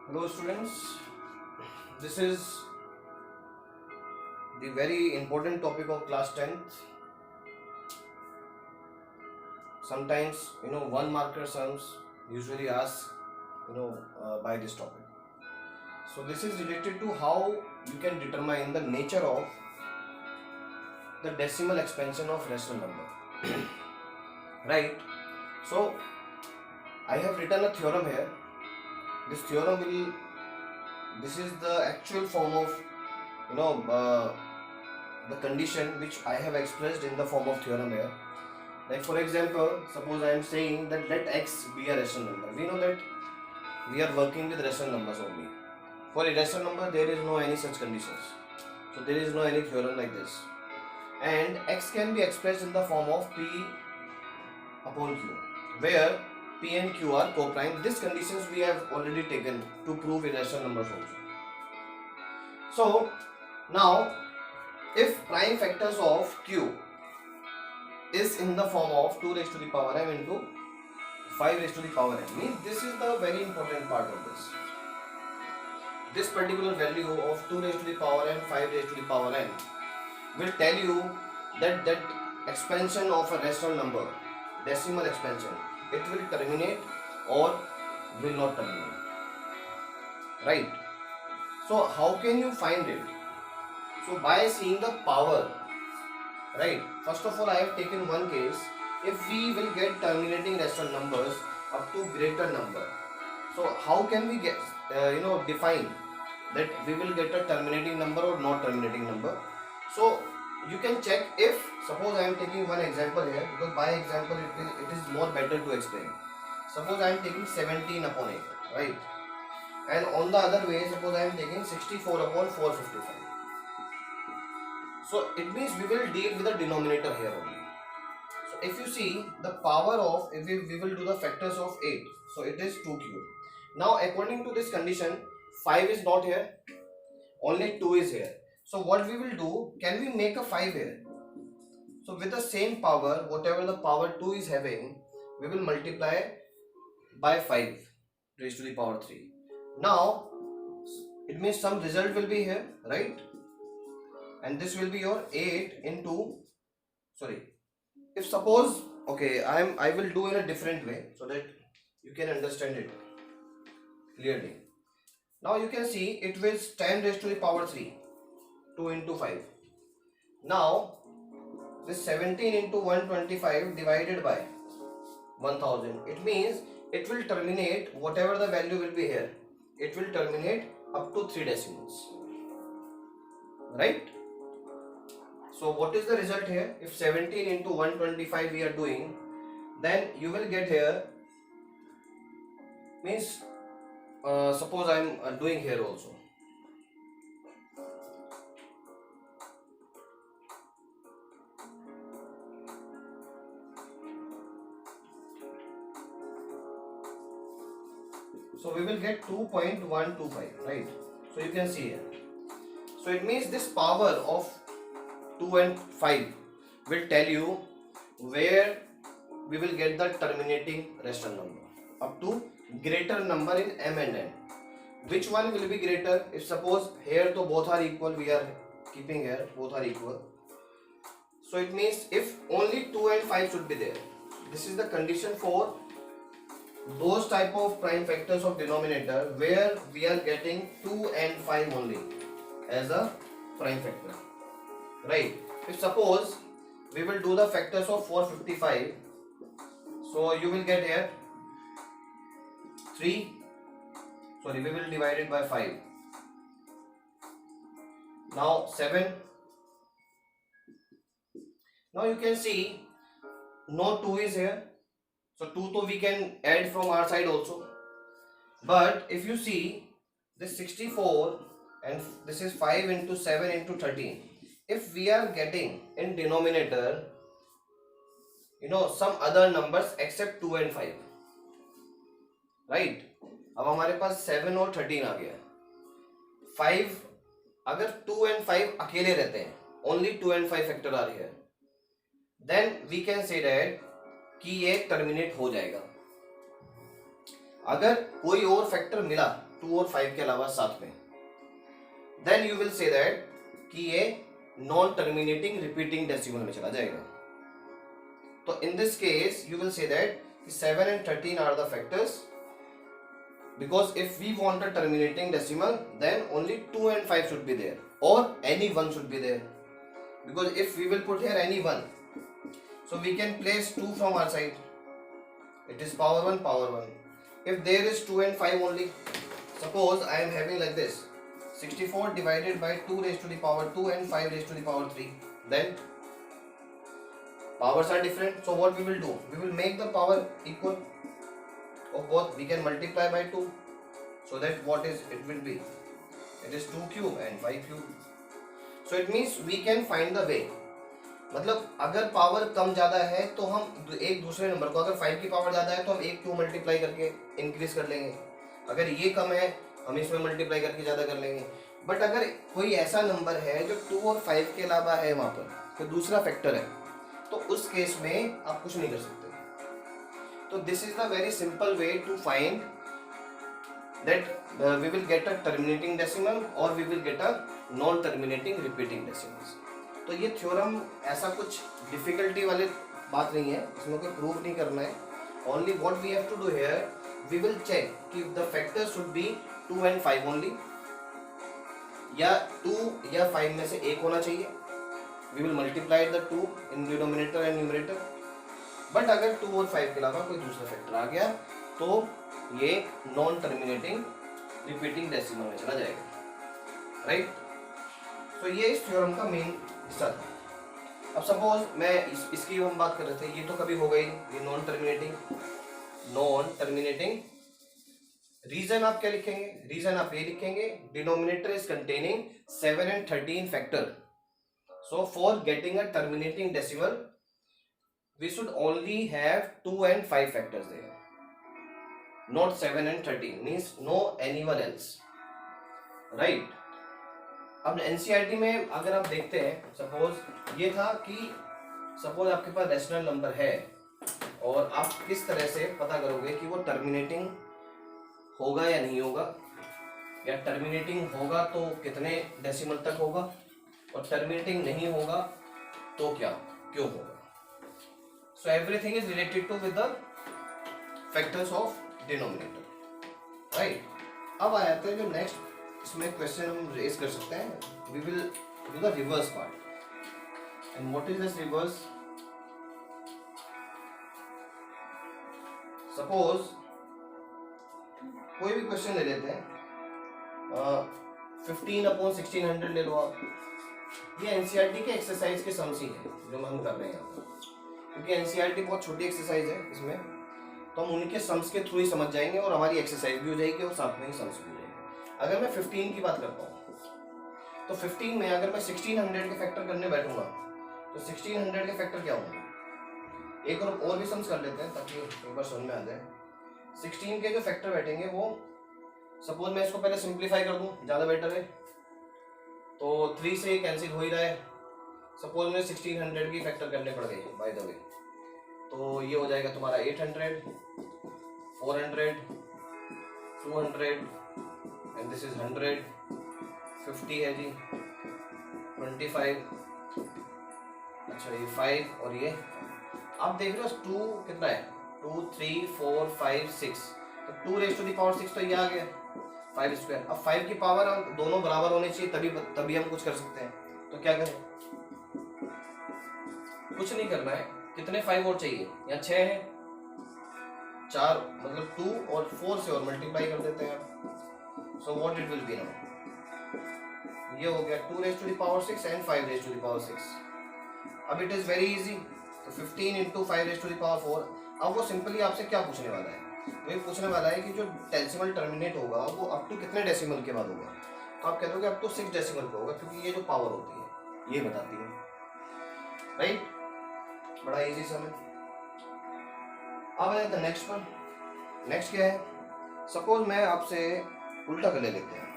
Hello students, this is the very important topic of class 10th. Sometimes one marker sums usually ask by this topic. So this is related to how you can determine the nature of the decimal expansion of rational number. Right? So I have written a theorem here. This is the actual form of the condition which I have expressed in the form of theorem here. Like for example, suppose I am saying that let x be a rational number. We know that we are working with rational numbers only. For irrational number there is no any such conditions. So there is no any theorem like this. And x can be expressed in the form of p upon q, where p and q are co-prime. These conditions we have already taken to prove irrational numbers also. So now if prime factors of q is in the form of 2 raised to the power m into 5 raised to the power n, means this is the very important part of this. This particular value of 2 raised to the power m, 5 raised to the power n will tell you that expansion of a rational number, decimal expansion, it will terminate or will not terminate. Right? So how can you find it? So by seeing the power. Right. First of all, I have taken one case. If we will get terminating rational numbers up to greater number, so how can we get define that we will get a terminating number or not terminating number? So you can check if suppose I am taking one example here, because by example it is more better to explain. Suppose I am taking 17 upon 8, right? And on the other way, suppose I am taking 64 upon 455. So it means we will deal with the denominator here only. So if you see the power of, if we will do the factors of 8, so it is 2 cube. Now according to this condition, 5 is not here, only 2 is here. So what we will do, can we make a 5 here? So with the same power, whatever the power 2 is having, we will multiply by 5 raised to the power 3. Now it means some result will be here, right? And this will be your 8 into, sorry, if suppose, okay, I will do in a different way so that you can understand it clearly. Now you can see it will 10 raised to the power 3, 2 into 5. Now this 17 into 125 divided by 1000, it means it will terminate, whatever the value will be here, it will terminate up to 3 decimals, right? So what is the result here? If 17 into 125 we are doing, then you will get here, means suppose I am doing here also. So we will get 2.125, right? So you can see here. So it means this power of 2 and 5 will tell you where we will get the terminating rational number up to greater number in m and n. Which one will be greater? If suppose here to both are equal, we are keeping here both are equal. So it means if only 2 and 5 should be there. This is the condition for those type of prime factors of denominator where we are getting 2 and 5 only as a prime factor. Right. If suppose we will do the factors of 455, so you will get here 3, sorry, we will divide it by 5. Now 7. Now you can see no 2 is here, so 2 to we can add from our side also. But if you see this 64 and this is 5 into 7 into 13, if we are getting in denominator some other numbers except 2 and 5, right? अब हमारे पास 7 और 13 आ गया. 5, अगर 2 and 5 अकेले रहते हैं, only 2 and 5 factor are here, then we can say that कि ये terminate हो जाएगा. अगर कोई और फैक्टर मिला 2 और 5 के अलावा साथ में, then you will say that कि ये नॉन टर्मिनेटिंग रिपीटिंग डेसिमल में चला जाएगा. तो in this case you will say that 7 and 13 are the factors, because if we want a terminating decimal then only 2 and 5 should be there, or any one should be there, because if we will put here any one, so we can place 2 from our side, it is power 1 power 1. If there is 2 and 5 only, suppose I am having like this 64 divided by 2 raised to the power 2 and 5 raised to the power 3, then powers are different, so what we will do, we will make the power equal of both. We can multiply by 2, so that what is it will be, it is 2 cube and 5 cube. So it means we can find the way, मतलब अगर power कम ज़्यादा है तो हम एक दूसरे number को, अगर 5 की पावर ज़्यादा है तो हम 1 2 मल्टीप्लाई करके इंक्रीज कर लेंगे, अगर ये कम है हम इसमें मल्टीप्लाई करके ज़्यादा कर लेंगे. बट अगर कोई ऐसा नंबर है जो 2 और 5 के अलावा है वहाँ पर, तो दूसरा फैक्टर है, तो उस केस में आप कुछ नहीं कर सकते. तो this is the very simple way to find that we will get a terminating decimal और we will get a non terminating repeating decimals. तो ये थ्योरम ऐसा कुछ डिफिकल्टी वाली बात नहीं है, इसमें कोई प्रूव नहीं करना है. Only what we have to do here, we will check कि the factors should be 2 and 5 only, या 2 या 5 में से एक होना चाहिए. We will multiply the 2 in denominator and numerator. But अगर 2 और 5 के अलावा कोई दूसरा फैक्टर आ गया तो ये नॉन टर्मिनेटिंग रिपीटिंग डेसिमल में चला जाएगा. राइट. तो ये इस थ्योरम का मेन हिस्सा था. अब सपोज मैं इसकी हम बात कर रहे थे, ये तो कभी हो गई ये नॉन टर्मिनेटिंग. रीजन आप क्या लिखेंगे, रीजन आप ये लिखेंगे, denominator is containing 7 and 13 factor. So for getting a terminating decimal, we should only have 2 and 5 factors there, not 7 and 13. Means no anyone else, right? अब NCERT में अगर आप देखते हैं, सपोज ये था कि सपोज आपके पास रेशनल नंबर है और आप किस तरह से पता करोगे कि वो टर्मिनेटिंग होगा या नहीं होगा, या टर्मिनेटिंग होगा तो कितने डेसिमल तक होगा, और टर्मिनेटिंग नहीं होगा तो क्या क्यों होगा. So everything is related to with the factors of denominator. Right. अब आ जाते हैं जो नेक्स्ट इसमें क्वेश्चन हम रेज कर सकते हैं. We will do the reverse part. And what is this reverse? Suppose कोई भी क्वेश्चन ले लेते हैं, 15/1600 ले लो आप. ये एनसीईआरटी के एक्सरसाइज के सम्स ही है जो हम कर रहे हैं यहाँ पर, क्योंकि एनसीईआरटी बहुत छोटी एक्सरसाइज है इसमें, तो हम उनके सम्स के थ्रू ही समझ जाएंगे और हमारी एक्सरसाइज भी हो जाएगी और साथ में ही सम्स भी हो जाएंगे. अगर मैं 15 की बात करता हूँ तो 15 में अगर मैं 1600 के फैक्टर करने बैठूंगा तो 1600 के फैक्टर क्या होंगे. एक और भी सम्स कर लेते हैं ताकि एक बार समझ में आ जाए. 16 के जो फैक्टर बैठेंगे वो, सपोज मैं इसको पहले सिंप्लीफाई कर दूँ, ज़्यादा बेटर है. तो 3 से कैंसिल हो ही रहा है. सपोज मुझे 1600 की फैक्टर करने पड़ गए बाय द वे, तो ये हो जाएगा तुम्हारा 800, 400, 200 एंड दिस इज 100, 50 है जी, 25, अच्छा ये 5 और ये आप देख रहे हो 2 कितना है, 2 3 4 5 6, तो 2 raised to the power 6 तो ये आ गया 5 स्क्वायर. अब 5 की पावर हम दोनों बराबर होने चाहिए तभी हम कुछ कर सकते हैं. तो क्या करें, कुछ नहीं करना है. कितने 5 और चाहिए, यहाँ 6 है, 4 मतलब 2 और 4 से और मल्टीप्लाई कर देते हैं आप. So what it will be now, ये हो गया 2 raised to the power 6 and 5 raised to the power 6. अब इट इज वेरी इजी. तो 15 into 5 raised to the power 4. अब वो सिंपली आपसे क्या पूछने वाला है, वो ये पूछने वाला है कि जो डेसिमल टर्मिनेट होगा वो अप टू कितने डेसिमल के बाद होगा. तो आप कहते हो कि अप टू 6 डेसिमल पे होगा, क्योंकि ये जो पावर होती है ये बताती है. राइट. बड़ा इजी समझ. अब है द नेक्स्ट वन. नेक्स्ट क्या है, सपोज मैं आपसे उल्टा कर ले लेते हैं.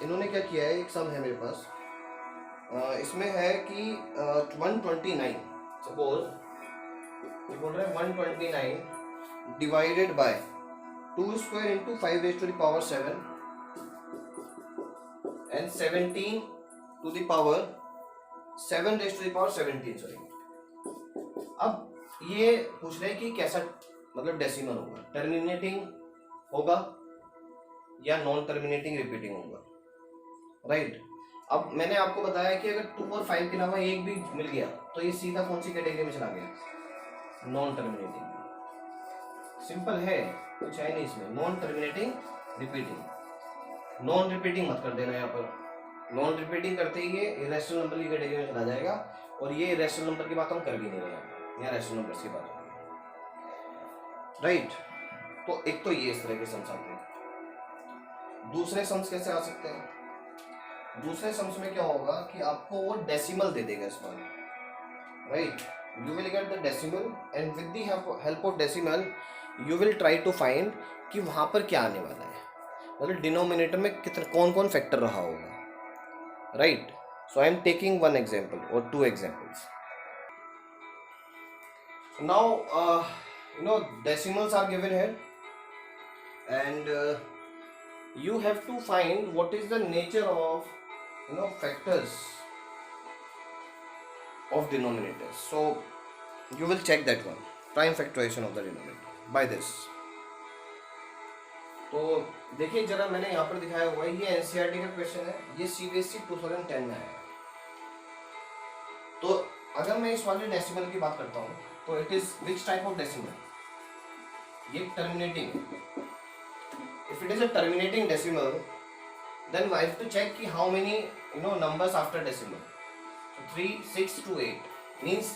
इन्होंने क्या किया है, एक सम है मेरे पास, इसमें है कि 129, सपोज ये बोल रहे हैं 129 divided by 2 square into 5 raised to the power 7 and 17 to the power 7 raised to the power 17, sorry. अब ये पूछ रहे हैं कि कैसा मतलब डेसिमल होगा, टर्मिनेटिंग होगा या नॉन टर्मिनेटिंग रिपीटिंग होगा, राइट। अब मैंने आपको बताया कि अगर 2 और 5 के अलावा एक भी मिल गया तो ये सीधा कौन सी कैटेगरी में चला गया, नॉन टर्मिनेटिंग। सिंपल है, कुछ है नहीं इसमें, non terminating repeating. Non repeating मत कर देना यहाँ पर, नॉन रिपीटिंग करते ही ये इरेशनल नंबर की कैटेगरी में चला जाएगा, और ये इरेशनल नंबर की बात हम कर भी नहीं रहे, यहाँ रैशनल नंबर की बात होगी, राइट। तो एक तो ये इस तरह के सम्स आते हैं। दूसरे सम्स कैसे आ सकते हैं? दूसरे सम्स में क्या होगा कि आपको वो डेसिमल दे देगा इस बार, right. You will get the decimal and with the help of decimal you will try to find कि वहाँ पर क्या आने वाला है, मतलब डिनोमिनेटर में कितना कौन कौन फैक्टर रहा होगा, right. So I am taking one example और two examples. Now you know decimals are given here, and you have to find what is the nature of factors of denominators. So you will check that one, prime factorization of the denominator by this. तो देखिए जरा, मैंने यहाँ पर दिखाया हुआ है, ये एनसीईआरटी का क्वेश्चन है, ये सीबीएसई 2010 में आया है। तो अगर मैं इस वाले डेसिमल की बात करता हूँ तो it is which type of decimal, ये टर्मिनेटिंग है। If it is a terminating decimal then I have to check कि how many numbers after decimal. So 3, 6 to 8 means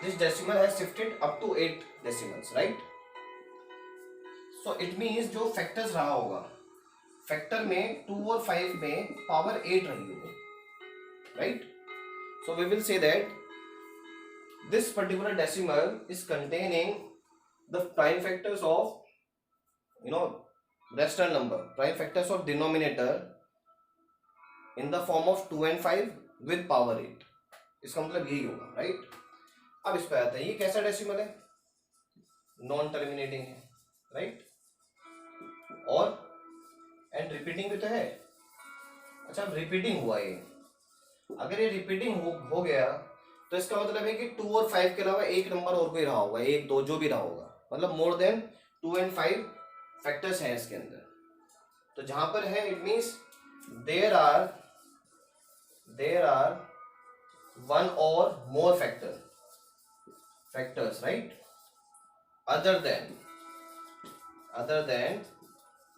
this decimal has shifted up to 8 decimals, right? So it means जो factors रहा होगा, factor में 2 और 5 में power 8 रही होगी, right? So we will say that this particular decimal is containing the prime factors of rational number, prime factors of denominator in the form of 2 and 5 with power 8. इसका मतलब यही होगा, राइट। अब इस पे आता है, ये कैसा डेसिमल है, नॉन टर्मिनेटिंग है, राइट, और एंड रिपीटिंग भी तो है। अच्छा, अब रिपीटिंग हुआ ये, अगर ये रिपीटिंग हो गया तो इसका मतलब है कि 2 और 5 के अलावा एक नंबर और कोई रहा होगा, 1, 2 जो भी रहा होगा, मतलब मोर देन 2 and 5 फैक्टर्स हैं इसके अंदर। तो जहां पर है it means there are one or more factors, right, other than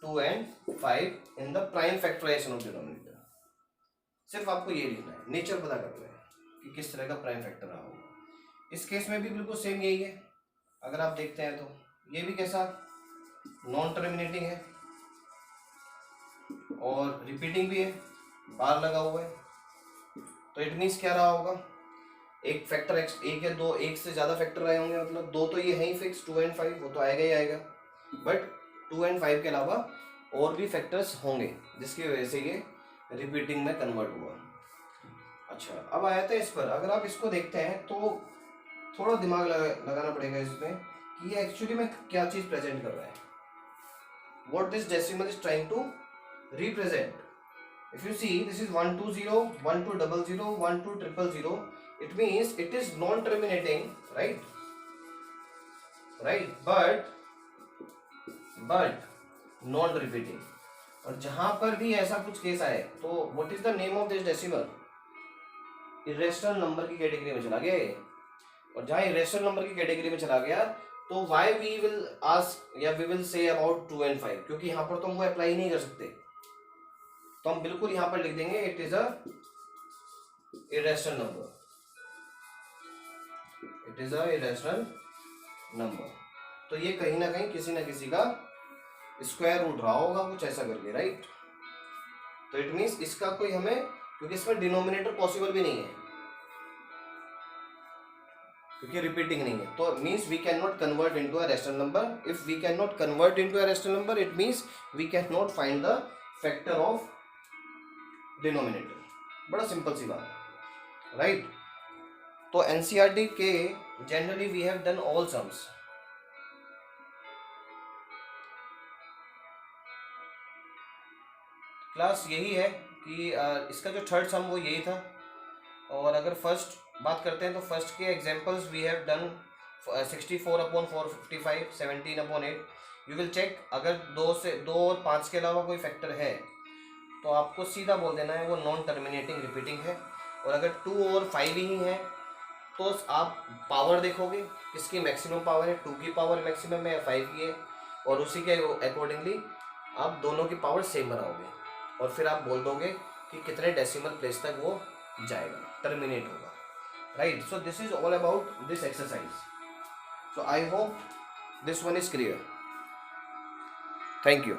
2 and 5 in the prime factorization of denominator। सिर्फ आपको ये लिखना है, नेचर पता कर रहे हैं कि किस तरह का प्राइम फैक्टर रहा होगा। इस केस में भी बिल्कुल सेम यही है, अगर आप देखते हैं तो ये भी कैसा नॉन टर्मिनेटिंग है और रिपीटिंग भी है, बार लगा हुआ है। तो इट मीन्स क्या रहा होगा, एक फैक्टर एक या दो, एक से ज़्यादा फैक्टर रहे होंगे, मतलब दो तो ये है ही फिक्स, 2 and 5 वो तो आएगा ही आएगा, बट 2 and 5 के अलावा और भी फैक्टर्स होंगे जिसकी वजह से ये रिपीटिंग में कन्वर्ट हुआ। अच्छा, अब आया था इस पर, अगर आप इसको देखते हैं तो थोड़ा दिमाग लगाना पड़ेगा इसमें कि ये एक्चुअली में क्या चीज़ प्रेजेंट कर रहा है, what this decimal is trying to represent. If you see, this is 1 2 0 1 2 0 0 1 2 0 0 0, it means it is non-terminating, right, but non-repeating। और जहां पर भी ऐसा कुछ केस आए तो what is the name of this decimal, irrational number की कैटेगरी में चला गया ये। और जहां irrational number की कैटेगरी में चला गया तो why we will ask या we will say about 2 and 5, क्योंकि यहाँ पर तो हम वो अप्लाई नहीं कर सकते, तो हम बिल्कुल यहां पर लिख देंगे it is a irrational number, it is a irrational number. तो ये कहीं ना कहीं किसी ना किसी का स्क्वायर रूट रहा होगा, कुछ ऐसा करके, राइट। तो इट मींस इसका कोई हमें, क्योंकि इसमें डिनोमिनेटर पॉसिबल भी नहीं है क्योंकि रिपीटिंग नहीं है, तो means we can not convert into a rational number. If we can not convert into a rational number it means we can not find the factor of denominator. बड़ा simple सी बात, राइट। तो NCERT के generally we have done all sums, class यही है कि इसका जो थर्ड सम वो यही था। और अगर फर्स्ट बात करते हैं तो फर्स्ट के examples we have done 64/455, 17/8। You will check, अगर 2 और 5 के अलावा कोई फैक्टर है तो आपको सीधा बोल देना है वो नॉन टर्मिनेटिंग रिपीटिंग है। और अगर 2 और 5 ही है तो आप पावर देखोगे, किसकी मैक्सिमम पावर है, 2 की पावर मैक्सिमम है या 5 की है, और उसी के अकॉर्डिंगली आप दोनों की पावर सेम बनाओगे और फिर आप बोल दोगे कि कितने डेसिमल प्लेस तक वो जाएगा, टर्मिनेट होगा, right. So this is all about this exercise. So I hope this one is clear. Thank you.